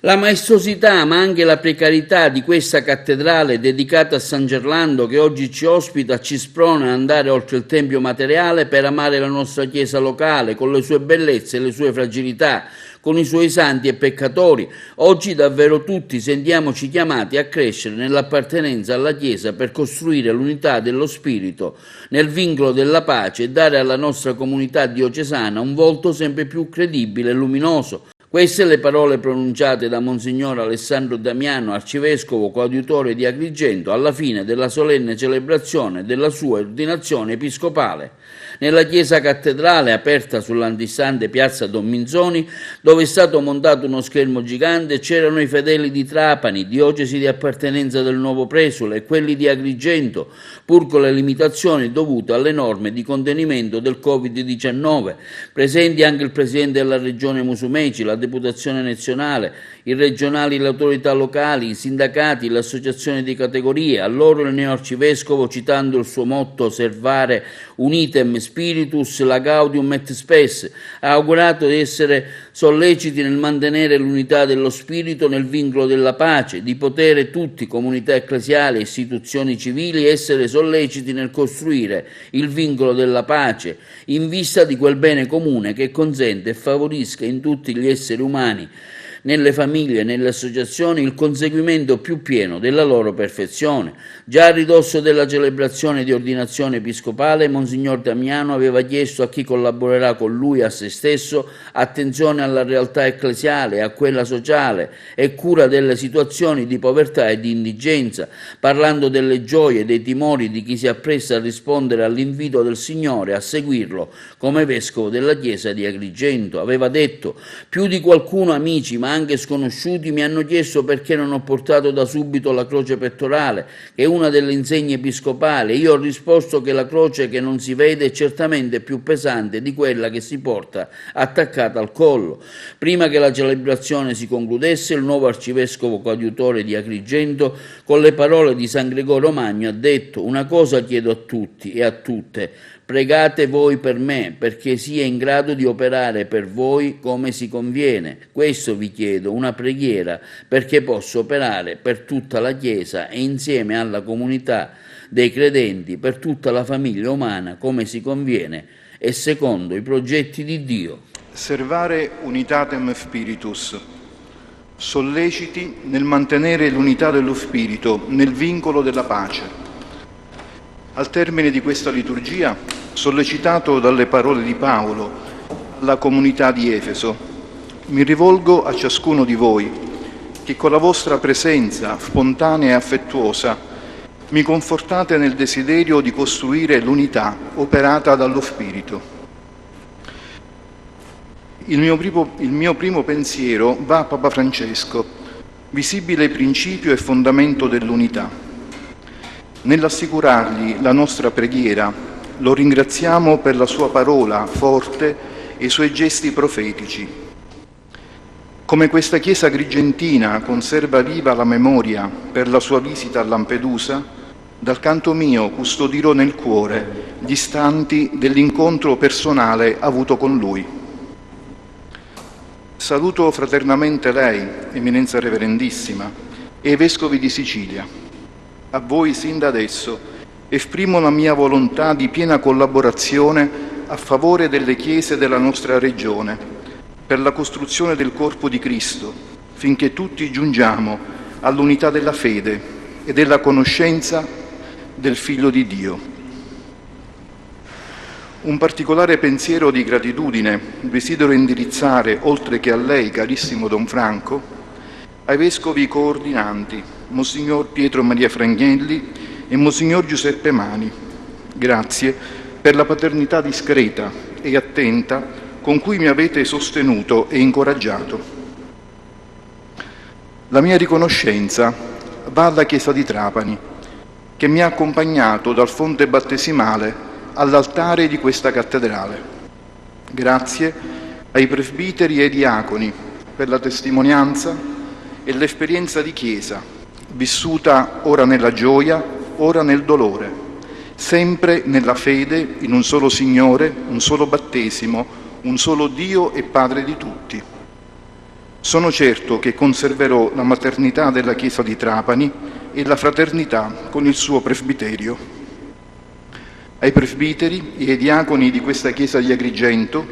La maestosità, ma anche la precarietà di questa cattedrale dedicata a San Gerlando che oggi ci ospita ci sprona ad andare oltre il tempio materiale per amare la nostra chiesa locale, con le sue bellezze e le sue fragilità, con i suoi santi e peccatori. Oggi davvero tutti sentiamoci chiamati a crescere nell'appartenenza alla Chiesa per costruire l'unità dello spirito nel vincolo della pace e dare alla nostra comunità diocesana un volto sempre più credibile e luminoso. Queste le parole pronunciate da Monsignor Alessandro Damiano, arcivescovo coadiutore di Agrigento, alla fine della solenne celebrazione della sua ordinazione episcopale. Nella chiesa cattedrale, aperta sull'antistante piazza Don Minzoni, dove è stato montato uno schermo gigante, c'erano i fedeli di Trapani, diocesi di appartenenza del Nuovo Presule, e quelli di Agrigento, pur con le limitazioni dovute alle norme di contenimento del Covid-19. Presenti anche il presidente della regione Musumeci, la deputazione nazionale, i regionali, le autorità locali, i sindacati, le associazioni di categoria. A loro il neoarcivescovo, citando il suo motto Servare Unitem Spiritus la Gaudium et Spes, ha augurato di essere solleciti nel mantenere l'unità dello spirito nel vincolo della pace, di potere tutti, comunità ecclesiali e istituzioni civili, essere solleciti nel costruire il vincolo della pace in vista di quel bene comune che consente e favorisca in tutti gli esseri umani, nelle famiglie e nelle associazioni, il conseguimento più pieno della loro perfezione. Già a ridosso della celebrazione di ordinazione episcopale, Monsignor Damiano aveva chiesto a chi collaborerà con lui e a se stesso attenzione alla realtà ecclesiale e a quella sociale e cura delle situazioni di povertà e di indigenza, parlando delle gioie e dei timori di chi si appresta a rispondere all'invito del Signore a seguirlo come vescovo della chiesa di Agrigento. Aveva detto: più di qualcuno, amici, ma anche sconosciuti, mi hanno chiesto perché non ho portato da subito la croce pettorale, che è una delle insegne episcopali. Io ho risposto che la croce che non si vede è certamente più pesante di quella che si porta attaccata al collo. Prima che la celebrazione si concludesse, il nuovo arcivescovo coadiutore di Agrigento, con le parole di San Gregorio Magno, ha detto: una cosa chiedo a tutti e a tutte: pregate voi per me, perché sia in grado di operare per voi come si conviene. Questo vi chiedo, una preghiera, perché posso operare per tutta la Chiesa e insieme alla comunità dei credenti, per tutta la famiglia umana, come si conviene e secondo i progetti di Dio. Servare unitatem spiritus. Solleciti nel mantenere l'unità dello spirito nel vincolo della pace. Al termine di questa liturgia, sollecitato dalle parole di Paolo alla comunità di Efeso, mi rivolgo a ciascuno di voi che con la vostra presenza spontanea e affettuosa mi confortate nel desiderio di costruire l'unità operata dallo Spirito. Il mio primo pensiero va a Papa Francesco, visibile principio e fondamento dell'unità. Nell'assicurargli la nostra preghiera, lo ringraziamo per la sua parola forte e i suoi gesti profetici. Come questa Chiesa agrigentina conserva viva la memoria per la sua visita a Lampedusa, dal canto mio custodirò nel cuore gli istanti dell'incontro personale avuto con lui. Saluto fraternamente lei, Eminenza Reverendissima, e i Vescovi di Sicilia. A voi sin da adesso esprimo la mia volontà di piena collaborazione a favore delle chiese della nostra regione, per la costruzione del corpo di Cristo, finché tutti giungiamo all'unità della fede e della conoscenza del Figlio di Dio. Un particolare pensiero di gratitudine desidero indirizzare, oltre che a lei, carissimo Don Franco, ai Vescovi coordinanti, Monsignor Pietro Maria Fragnelli e Monsignor Giuseppe Mani. Grazie per la paternità discreta e attenta con cui mi avete sostenuto e incoraggiato. La mia riconoscenza va alla Chiesa di Trapani, che mi ha accompagnato dal fonte battesimale all'altare di questa cattedrale. Grazie ai presbiteri e ai diaconi per la testimonianza e l'esperienza di Chiesa, vissuta ora nella gioia, ora nel dolore, sempre nella fede in un solo Signore, un solo battesimo, un solo Dio e Padre di tutti. Sono certo che conserverò la maternità della Chiesa di Trapani e la fraternità con il suo presbiterio. Ai presbiteri e ai diaconi di questa Chiesa di Agrigento,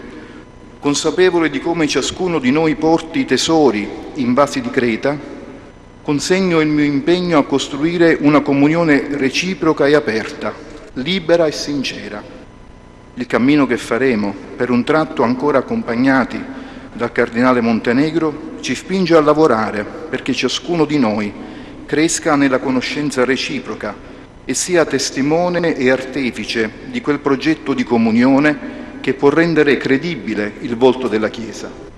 consapevole di come ciascuno di noi porti tesori in vasi di creta, consegno il mio impegno a costruire una comunione reciproca e aperta, libera e sincera. Il cammino che faremo, per un tratto ancora accompagnati dal Cardinale Montenegro, ci spinge a lavorare perché ciascuno di noi cresca nella conoscenza reciproca e sia testimone e artefice di quel progetto di comunione che può rendere credibile il volto della Chiesa.